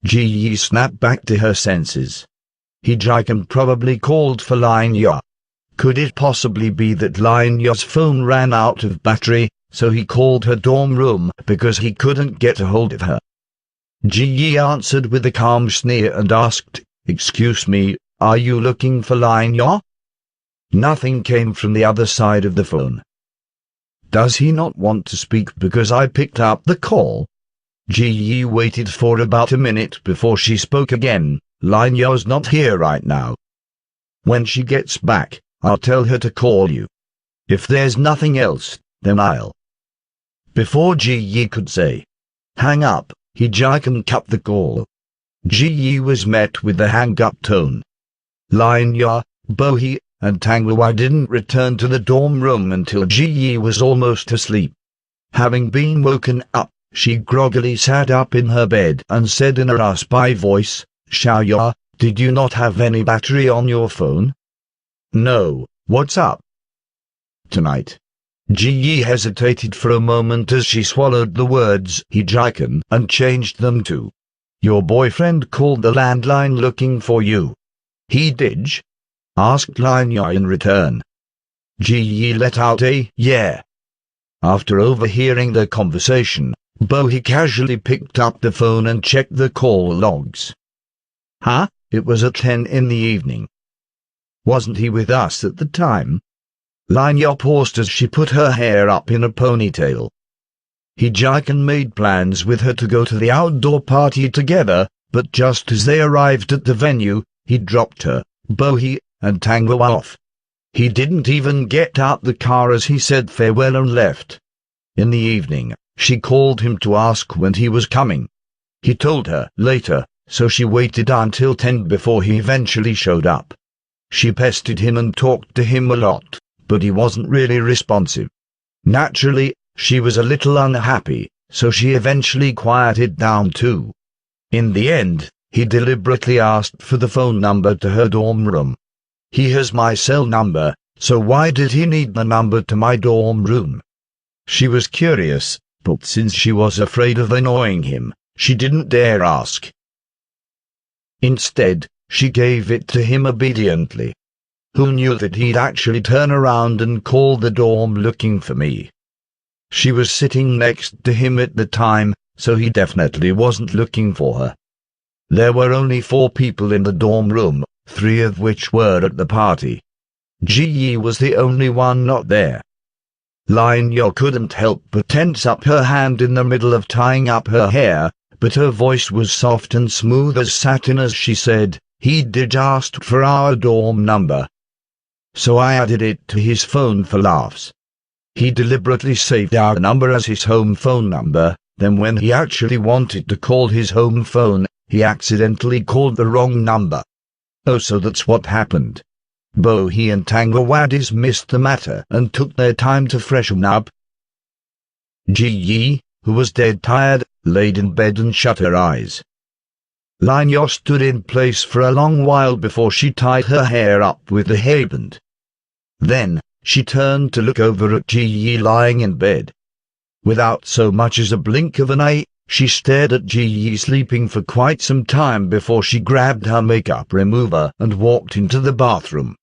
Ji Yi snapped back to her senses. He Jiken probably called for Lin Ya. Could it possibly be that Lin Ya's phone ran out of battery, so he called her dorm room because he couldn't get a hold of her? Ji Yi answered with a calm sneer and asked, "Excuse me, are you looking for Lin Ya?" Nothing came from the other side of the phone. Does he not want to speak because I picked up the call? Ji Yi waited for about a minute before she spoke again. Lin Ya's not here right now. When she gets back, I'll tell her to call you. If there's nothing else, then I'll. Before Ji Yi could say, "Hang up," he Jiken cut the call. Ji Yi was met with the hang-up tone. Lin Ya, Bohee, and Tang Luai didn't return to the dorm room until Ji Yi was almost asleep. Having been woken up, she groggily sat up in her bed and said in a raspy voice, "Xiao Ya, did you not have any battery on your phone?" "No, what's up?" "Tonight." Ji Yi hesitated for a moment as she swallowed the words he Jiken and changed them to, "Your boyfriend called the landline looking for you." "He did?" asked Lin Ya in return. Ji Yi let out a "yeah." After overhearing their conversation, Bohee casually picked up the phone and checked the call logs. "Huh? It was at 10 in the evening. Wasn't he with us at the time?" Lin Ya paused as she put her hair up in a ponytail. He Jiken made plans with her to go to the outdoor party together, but just as they arrived at the venue, he dropped her, Bohee, and Tang Luai off. He didn't even get out the car as he said farewell and left. In the evening, she called him to ask when he was coming. He told her later, so she waited until 10 before he eventually showed up. She pestered him and talked to him a lot, but he wasn't really responsive. Naturally, she was a little unhappy, so she eventually quieted down too. In the end, he deliberately asked for the phone number to her dorm room. "He has my cell number, so why did he need the number to my dorm room?" She was curious, but since she was afraid of annoying him, she didn't dare ask. Instead, she gave it to him obediently. Who knew that he'd actually turn around and call the dorm looking for me? She was sitting next to him at the time, so he definitely wasn't looking for her. There were only 4 people in the dorm room, 3 of which were at the party. Ji Yi was the only one not there. Lin Ya couldn't help but tense up her hand in the middle of tying up her hair, but her voice was soft and smooth as satin as she said, "He did ask for our dorm number. So I added it to his phone for laughs. He deliberately saved our number as his home phone number, then when he actually wanted to call his home phone, he accidentally called the wrong number. Oh, so that's what happened." Bohee and Tang Luai dismissed the matter and took their time to freshen up. Ji Yi, who was dead tired, laid in bed and shut her eyes. Lin Ya stood in place for a long while before she tied her hair up with the hairband. Then, she turned to look over at Ji Yi lying in bed. Without so much as a blink of an eye, she stared at Ji Yi sleeping for quite some time before she grabbed her makeup remover and walked into the bathroom.